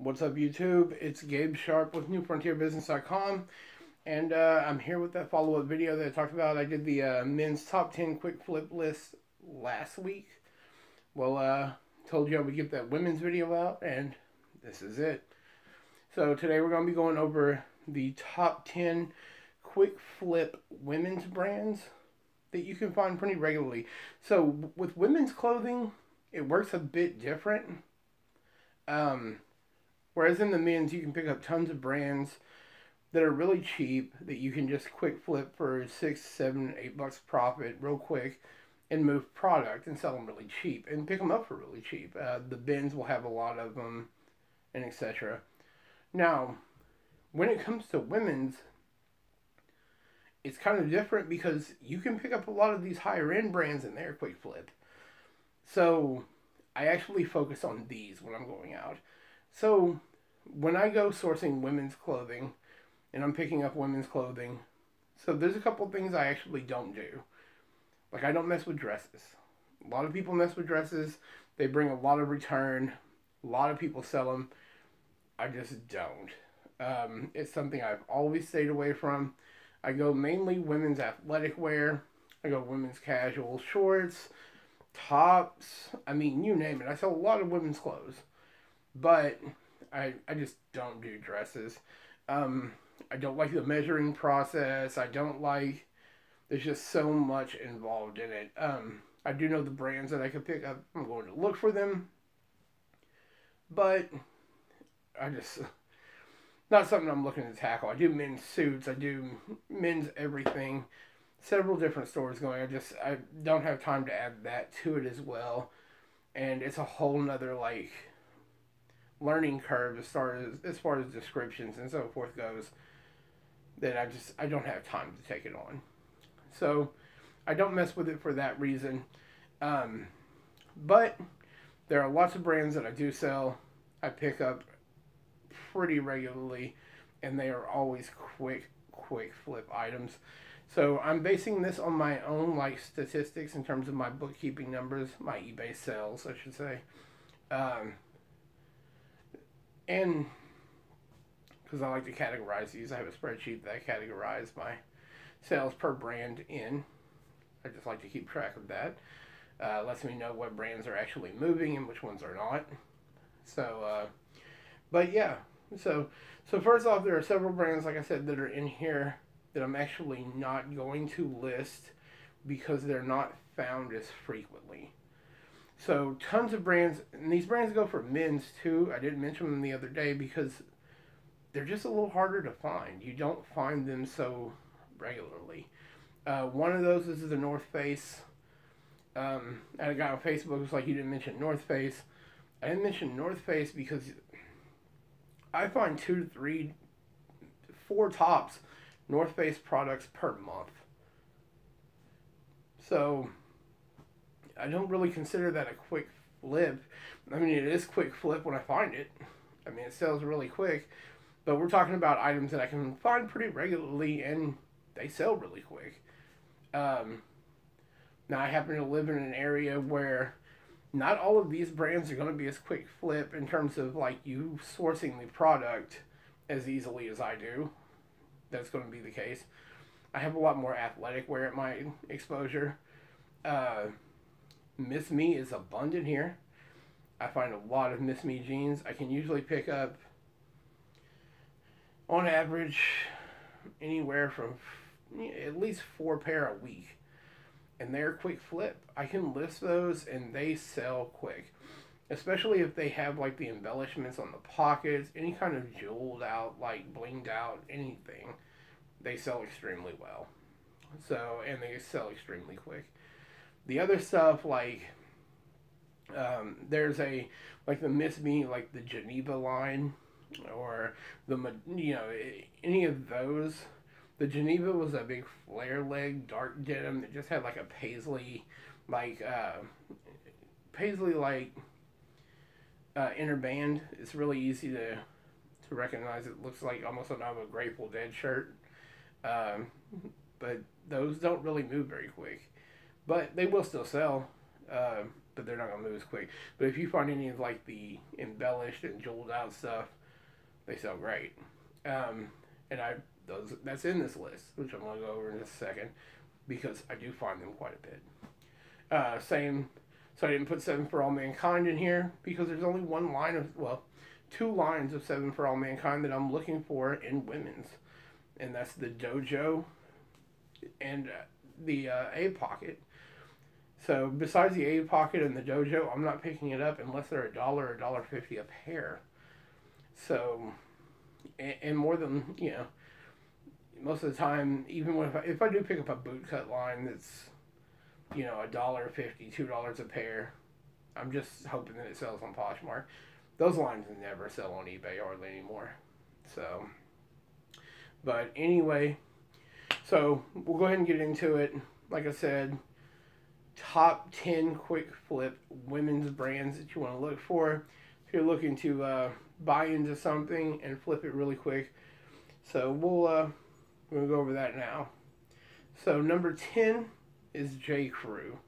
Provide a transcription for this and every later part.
What's up, YouTube? It's Gabe Sharp with NewFrontierBusiness.com, and I'm here with that follow-up video that I talked about. I did the men's top 10 quick flip list last week. Well, told you I would get that women's video out, and this is it. So today we're going to be going over the top 10 quick flip women's brands that you can find pretty regularly. So with women's clothing, it works a bit different. Whereas in the men's, you can pick up tons of brands that are really cheap that you can just quick flip for $6, $7, $8 profit real quick and move product and sell them really cheap and pick them up for really cheap. The bins will have a lot of them and etc. Now, when it comes to women's, it's kind of different because you can pick up a lot of these higher end brands in their quick flip. So I actually focus on these when I'm going out. So when I go sourcing women's clothing and I'm picking up women's clothing, so there's a couple things I actually don't do. Like, I don't mess with dresses. A lot of people mess with dresses. They bring a lot of return. A lot of people sell them. I just don't. It's something I've always stayed away from. I go mainly women's athletic wear. I go women's casual shorts, tops. I mean, you name it. I sell a lot of women's clothes. But I just don't do dresses. I don't like the measuring process. I don't like, there's just so much involved in it. I do know the brands that I could pick up. I'm going to look for them. But I just, not something I'm looking to tackle. I do men's suits. I do men's everything. Several different stores going. I don't have time to add that to it as well. And it's a whole nother, like, learning curve as far as descriptions and so forth goes, that I don't have time to take it on. So I don't mess with it for that reason. But there are lots of brands that I do sell. I pick up pretty regularly, and they are always quick flip items. So I'm basing this on my own, like, statistics in terms of my bookkeeping numbers, my eBay sales, I should say. And because I like to categorize these, I have a spreadsheet that I categorize my sales per brand in. I just like to keep track of that. Lets me know what brands are actually moving and which ones are not. So, but yeah. So first off, there are several brands, like I said, that are in here that I'm actually not going to list because they're not found as frequently. So tons of brands, and these brands go for men's too. I didn't mention them the other day because they're just a little harder to find. You don't find them so regularly. One of those is the North Face. And a guy on Facebook was like, "You didn't mention North Face." I didn't mention North Face because I find 2 to 3, 4 tops North Face products per month. So I don't really consider that a quick flip. I mean, it is quick flip when I find it. I mean, it sells really quick. But we're talking about items that I can find pretty regularly, and they sell really quick. Now, I happen to live in an area where not all of these brands are going to be as quick flip in terms of, like, you sourcing the product as easily as I do. That's going to be the case. I have a lot more athletic wear at my exposure. Miss Me is abundant here. I find a lot of Miss Me jeans. I can usually pick up, on average, anywhere from at least 4 pair a week. And they're quick flip. I can list those and they sell quick. Especially if they have, like, the embellishments on the pockets, any kind of jeweled out, like, blinged out, anything. They sell extremely well. So, and they sell extremely quick. The other stuff, like, there's like the Miss Me, like the Geneva line, or any of those. The Geneva was a big flare leg, dark denim that just had like a paisley, like, inner band. It's really easy to recognize. It looks like almost a Grateful Dead shirt. But those don't really move very quick. But they will still sell. but they're not gonna move as quick. But if you find any of like the embellished and jeweled out stuff, they sell great. And that's in this list, which I'm gonna go over in just a second, because I do find them quite a bit. Same. So I didn't put Seven for All Mankind in here because there's only one line of, well, two lines of Seven for All Mankind that I'm looking for in women's, and that's the Dojo and the A Pocket. So besides the A Pocket and the Dojo, I'm not picking it up unless they're $1 or $1.50 a pair. So, and more than, you know, most of the time, even if I do pick up a bootcut line that's, you know, $1.50, $2 a pair, I'm just hoping that it sells on Poshmark. Those lines never sell on eBay hardly anymore. So, but anyway, so we'll go ahead and get into it. Like I said, top 10 quick flip women's brands that you want to look for if you're looking to buy into something and flip it really quick. So we'll go over that now. So number 10 is J. Crew.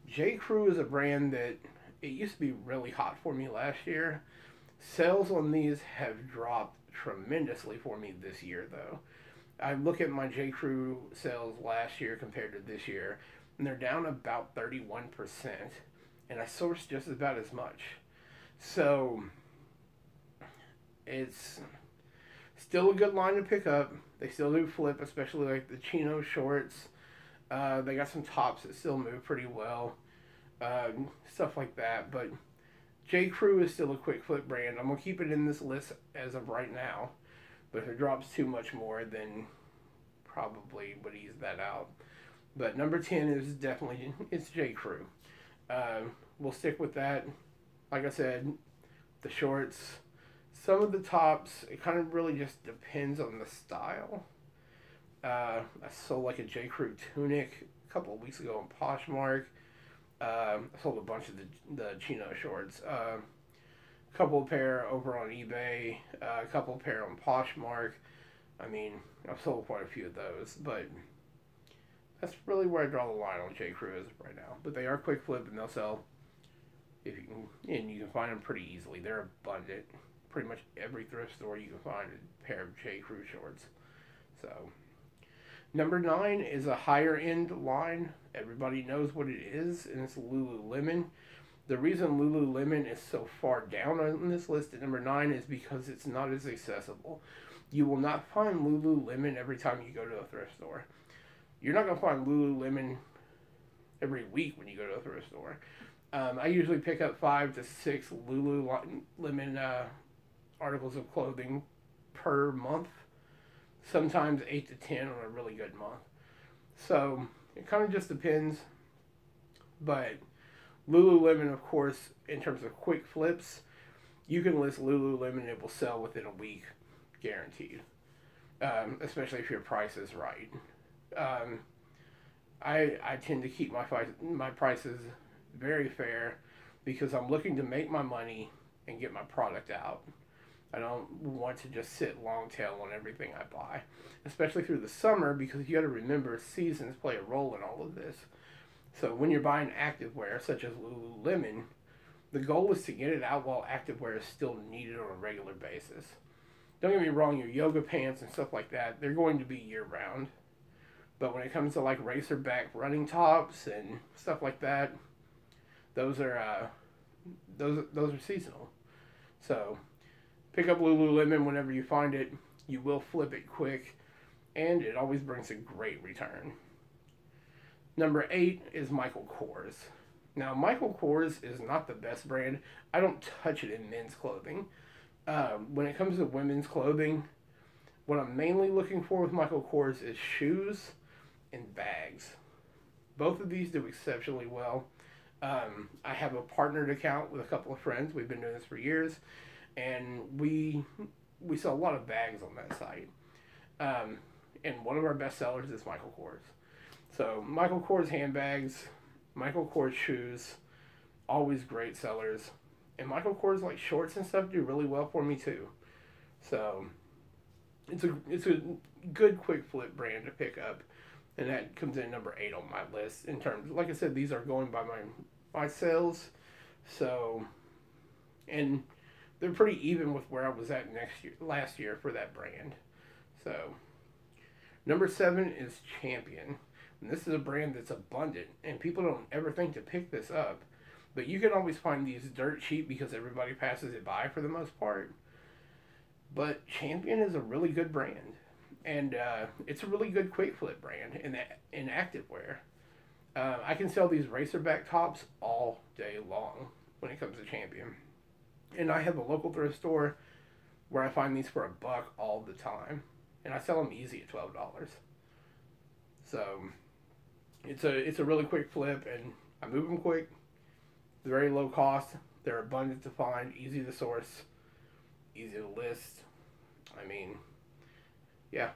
J. Crew is a brand that it used to be really hot for me last year. Sales on these have dropped tremendously for me this year, though. I look at my J. Crew sales last year compared to this year, and they're down about 31%, and I sourced just about as much. So it's still a good line to pick up. They still do flip, especially like the chino shorts. They got some tops that still move pretty well. Stuff like that. But J. Crew is still a quick flip brand. I'm going to keep it in this list as of right now. But if it drops too much more, then probably would ease that out. But number 10 is definitely, it's J. Crew. We'll stick with that. Like I said, the shorts. Some of the tops, it kind of really just depends on the style. I sold like a J. Crew tunic a couple of weeks ago on Poshmark. I sold a bunch of the chino shorts. A couple of pair over on eBay. A couple of pair on Poshmark. I mean, I've sold quite a few of those, but that's really where I draw the line on J. Crew as of right now. But they are quick flip and they'll sell if you can, and you can find them pretty easily. They're abundant. Pretty much every thrift store you can find a pair of J. Crew shorts. So number 9 is a higher end line. Everybody knows what it is, and it's Lululemon. The reason Lululemon is so far down on this list at number 9 is because it's not as accessible. You will not find Lululemon every time you go to a thrift store. You're not going to find Lululemon every week when you go to a thrift store. I usually pick up 5 to 6 Lululemon articles of clothing per month. Sometimes 8 to 10 on a really good month. So it kind of just depends. But Lululemon, of course, in terms of quick flips, you can list Lululemon and it will sell within a week, guaranteed. Especially if your price is right. I tend to keep my prices very fair because I'm looking to make my money and get my product out. I don't want to just sit long tail on everything I buy, especially through the summer, because you got to remember seasons play a role in all of this. So when you're buying activewear such as Lululemon, the goal is to get it out while activewear is still needed on a regular basis. Don't get me wrong, your yoga pants and stuff like that, they're going to be year round. But when it comes to like racer back running tops and stuff like that, those are seasonal. So pick up Lululemon whenever you find it. You will flip it quick, and it always brings a great return. Number 8 is Michael Kors. Now, Michael Kors is not the best brand. I don't touch it in men's clothing. When it comes to women's clothing, what I'm mainly looking for with Michael Kors is shoes and bags. Both of these do exceptionally well. I have a partnered account with a couple of friends. We've been doing this for years. And we sell a lot of bags on that site. And one of our best sellers is Michael Kors. So Michael Kors handbags, Michael Kors shoes, always great sellers. And Michael Kors like shorts and stuff do really well for me too. So it's a good quick flip brand to pick up. And that comes in number 8 on my list in terms, like I said, these are going by my sales. So, and they're pretty even with where I was at last year for that brand. So, number 7 is Champion. And this is a brand that's abundant, and people don't ever think to pick this up. But you can always find these dirt cheap because everybody passes it by for the most part. But Champion is a really good brand, and it's a really good quick flip brand in activewear. I can sell these racerback tops all day long when it comes to Champion. And I have a local thrift store where I find these for $1 all the time. And I sell them easy at $12. So it's a really quick flip, and I move them quick. They're very low cost. They're abundant to find, easy to source, easy to list. I mean, yeah,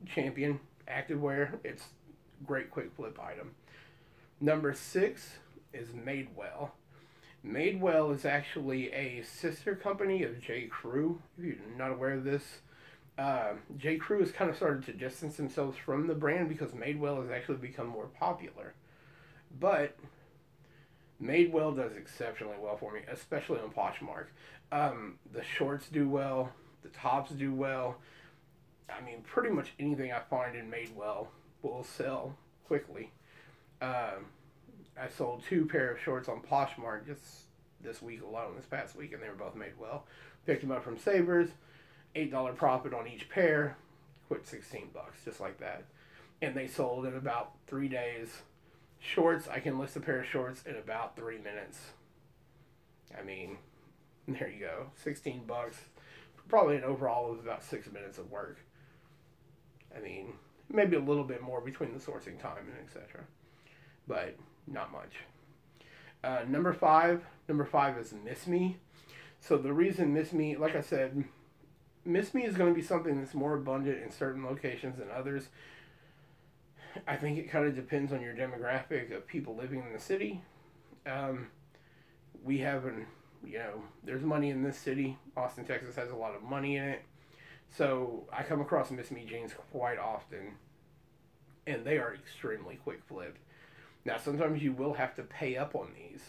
Champion activewear. It's a great quick flip item. Number 6 is Madewell. Madewell is actually a sister company of J. Crew. If you're not aware of this, J. Crew has kind of started to distance themselves from the brand because Madewell has actually become more popular. But Madewell does exceptionally well for me, especially on Poshmark. The shorts do well. The tops do well. I mean, pretty much anything I find in Madewell will sell quickly. I sold 2 pair of shorts on Poshmark just this week alone, this past week, and they were both Madewell. Picked them up from Savers, $8 profit on each pair, quit $16, just like that. And they sold in about 3 days. Shorts, I can list a pair of shorts in about 3 minutes. I mean, there you go, $16, probably an overall of about 6 minutes of work. I mean, maybe a little bit more between the sourcing time and etc. But not much. Number 5 is Miss Me. So the reason Miss Me, like I said, Miss Me is going to be something that's more abundant in certain locations than others. I think it kind of depends on your demographic of people living in the city. We have there's money in this city. Austin, Texas has a lot of money in it. So I come across Miss Me jeans quite often, and they are extremely quick flip. Now, sometimes you will have to pay up on these,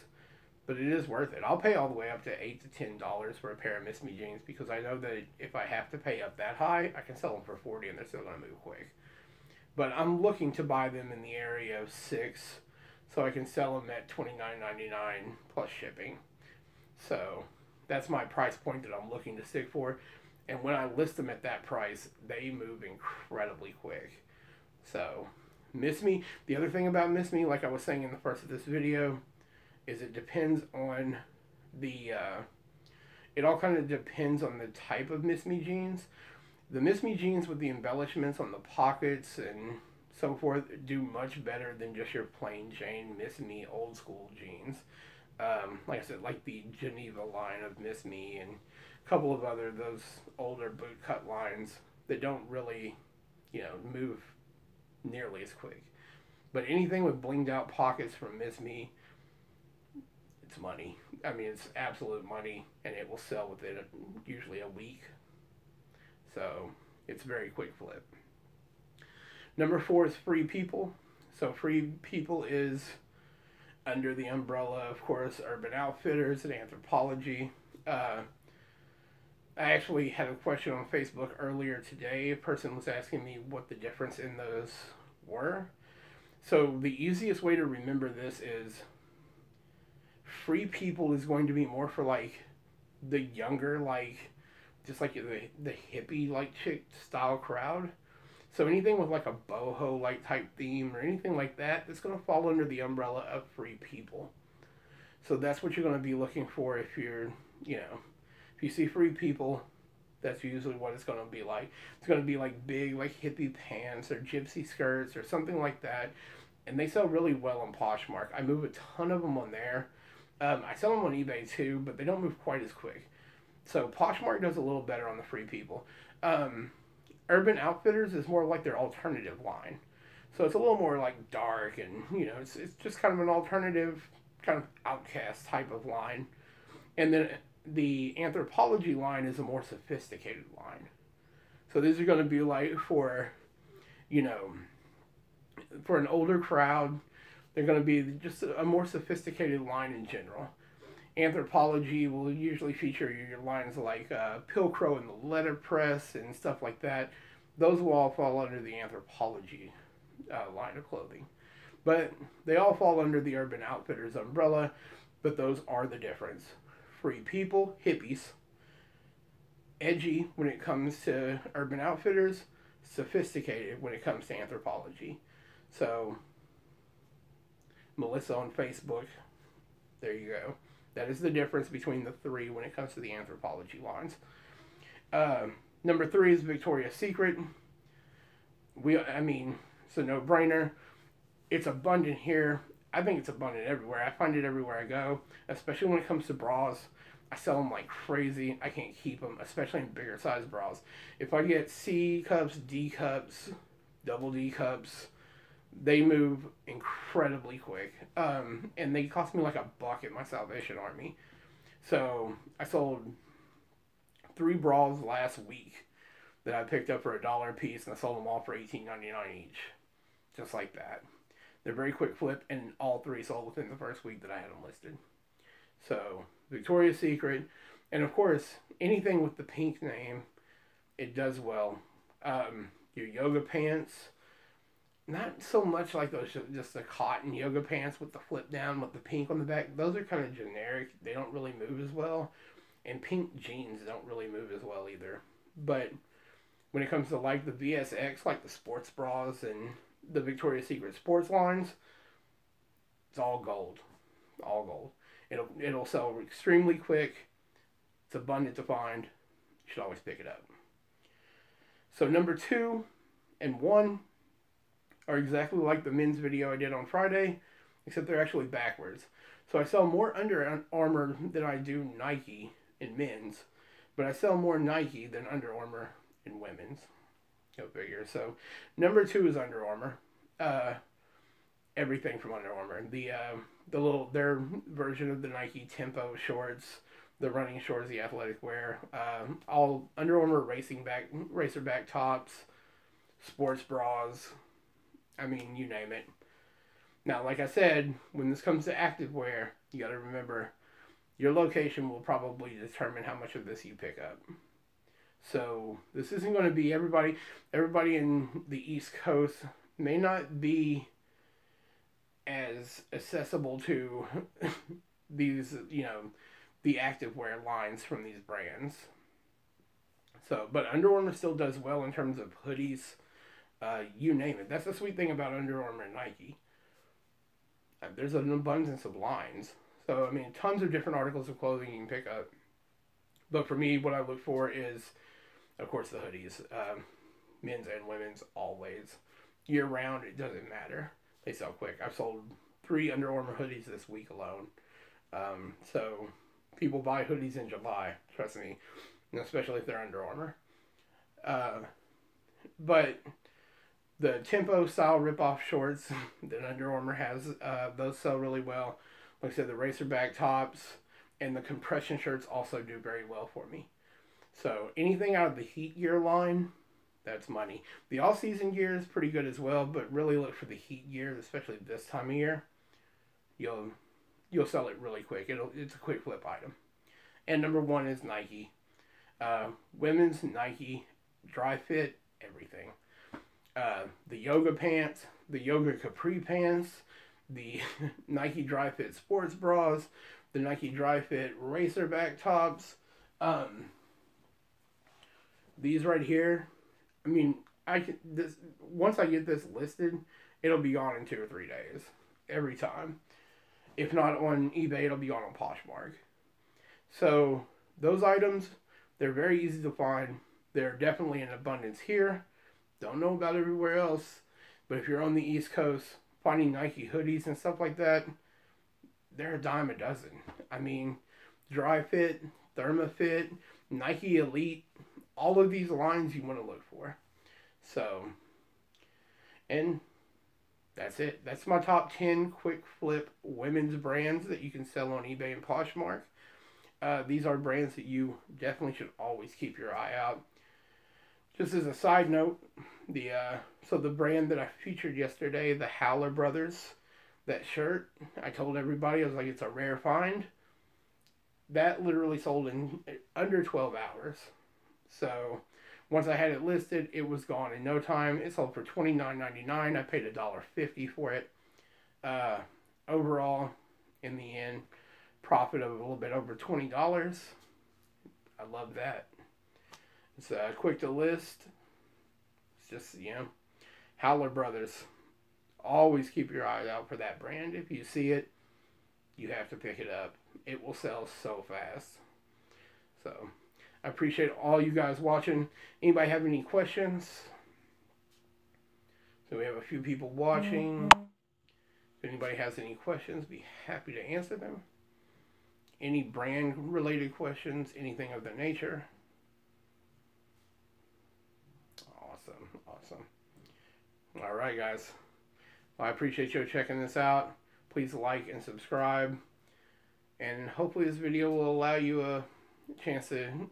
but it is worth it. I'll pay all the way up to $8 to $10 for a pair of Miss Me jeans because I know that if I have to pay up that high, I can sell them for $40 and they're still going to move quick. But I'm looking to buy them in the area of $6, so I can sell them at $29.99 plus shipping. So that's my price point that I'm looking to stick for. And when I list them at that price, they move incredibly quick. So Miss Me, the other thing about Miss Me, like I was saying in the first of this video, is it depends on the, it all kind of depends on the type of Miss Me jeans. The Miss Me jeans with the embellishments on the pockets and so forth do much better than just your plain Jane Miss Me old school jeans. Like I said, like the Geneva line of Miss Me and a couple of those older boot cut lines that don't really, move nearly as quick. But anything with blinged out pockets from Miss Me, it's money. I mean, it's absolute money, and it will sell within usually a week. So it's very quick flip. Number 4 is Free People. So Free People is under the umbrella, of course, Urban Outfitters and Anthropologie. I actually had a question on Facebook earlier today. A person was asking me what the difference in those were. So the easiest way to remember this is Free People is going to be more for like the younger, like just like the hippie like chick style crowd. So anything with like a boho like type theme or anything like that, that's going to fall under the umbrella of Free People. So that's what you're going to be looking for if you're, if you see Free People, that's usually what it's going to be like. It's going to be like big like hippie pants or gypsy skirts or something like that. And they sell really well on Poshmark. I move a ton of them on there. I sell them on eBay too, but they don't move quite as quick. So Poshmark does a little better on the Free People. Urban Outfitters is more like their alternative line. So it's a little more like dark and, it's just kind of an alternative, kind of outcast type of line. And then the Anthropologie line is a more sophisticated line. So these are going to be like for, for an older crowd. They're going to be just a more sophisticated line in general. Anthropology will usually feature your lines like Pilcrow and the Letterpress and stuff like that. Those will all fall under the Anthropology line of clothing. But they all fall under the Urban Outfitters umbrella, but those are the difference. Free people, hippies, edgy when it comes to Urban Outfitters, sophisticated when it comes to Anthropology. So, Melissa on Facebook, there you go. That is the difference between the three when it comes to the Anthropology lines. Number 3 is Victoria's Secret. It's a no-brainer. It's abundant here. I think it's abundant everywhere. I find it everywhere I go, especially when it comes to bras. I sell them like crazy. I can't keep them, especially in bigger size bras. If I get C cups, D cups, double D cups, they move incredibly quick. And they cost me like $1 at my Salvation Army. So I sold 3 bras last week that I picked up for $1 a piece, and I sold them all for $18.99 each. Just like that. They're very quick flip, and all 3 sold within the first week that I had them listed. So, Victoria's Secret, and of course, anything with the pink name, it does well. Your yoga pants, not so much like those, just the cotton yoga pants with the flip down with the pink on the back. Those are kind of generic. They don't really move as well. And pink jeans don't really move as well either. But when it comes to like the VSX, like the sports bras and the Victoria's Secret sports lines, it's all gold. All gold. It'll sell extremely quick. It's abundant to find. You should always pick it up. So number 2 and 1 are exactly like the men's video I did on Friday, except they're actually backwards. So I sell more Under Armour than I do Nike in men's, but I sell more Nike than Under Armour in women's. Go figure. So number 2 is Under Armour. Everything from Under Armour. Their version of the Nike Tempo shorts, the running shorts, the athletic wear, all Under Armour racer back tops, sports bras. I mean, you name it. Now, like I said, when this comes to activewear, you got to remember your location will probably determine how much of this you pick up. So this isn't going to be everybody. Everybody in the East Coast may not be as accessible to these, the activewear lines from these brands. So, but Under Armour still does well in terms of hoodies, you name it. That's the sweet thing about Under Armour and Nike. There's an abundance of lines. So, I mean, tons of different articles of clothing you can pick up. But for me, what I look for is, of course, the hoodies. Men's and women's, always. Year-round, it doesn't matter. They sell quick. I've sold 3 Under Armour hoodies this week alone. So, people buy hoodies in July, trust me. Especially if they're Under Armour. But the Tempo style rip-off shorts that Under Armour has, those sell really well. Like I said, the racer back tops and the compression shirts also do very well for me. So anything out of the Heat gear line, that's money. The all-season gear is pretty good as well, but really look for the Heat gear, especially this time of year. You'll sell it really quick. It's a quick flip item. And number 1 is Nike. Women's Nike, dry fit, everything. The yoga pants, the yoga capri pants, the Nike dry fit sports bras, the Nike dry fit racer back tops. These right here, I mean, once I get this listed, it'll be gone in 2 or 3 days every time. If not on eBay, it'll be gone on Poshmark. So those items, they're very easy to find. They're definitely in abundance here. Don't know about everywhere else, but if you're on the East Coast, finding Nike hoodies and stuff like that, they're a dime a dozen. I mean, Dry Fit, ThermaFit, Nike Elite, all of these lines you want to look for. So, and that's it. That's my top 10 quick flip women's brands that you can sell on eBay and Poshmark. These are brands that you definitely should always keep your eye out. Just as a side note, the brand that I featured yesterday, the Howler Brothers, That shirt, I told everybody, I was like, it's a rare find. That literally sold in under 12 hours. So once I had it listed, it was gone in no time. It sold for $29.99. I paid $1.50 for it. Overall, in the end, profit of a little bit over $20. I love that. It's quick to list. It's just, Howler Brothers. Always keep your eyes out for that brand. If you see it, you have to pick it up. It will sell so fast. So, I appreciate all you guys watching. Anybody have any questions? So we have a few people watching. If anybody has any questions, be happy to answer them. Any brand related questions, anything of that nature. Awesome. All right, guys. Well, I appreciate you checking this out. Please like and subscribe. And hopefully this video will allow you a chance to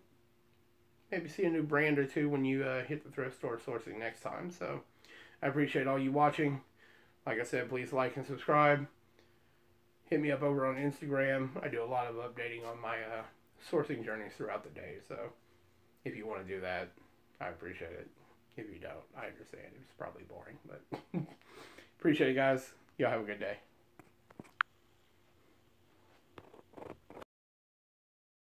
maybe see a new brand or two when you hit the thrift store sourcing next time. So I appreciate all you watching. Like I said, please like and subscribe. Hit me up over on Instagram. I do a lot of updating on my sourcing journeys throughout the day. So if you want to do that, I appreciate it. If you don't, I understand. It's probably boring, but appreciate it, guys. Y'all have a good day.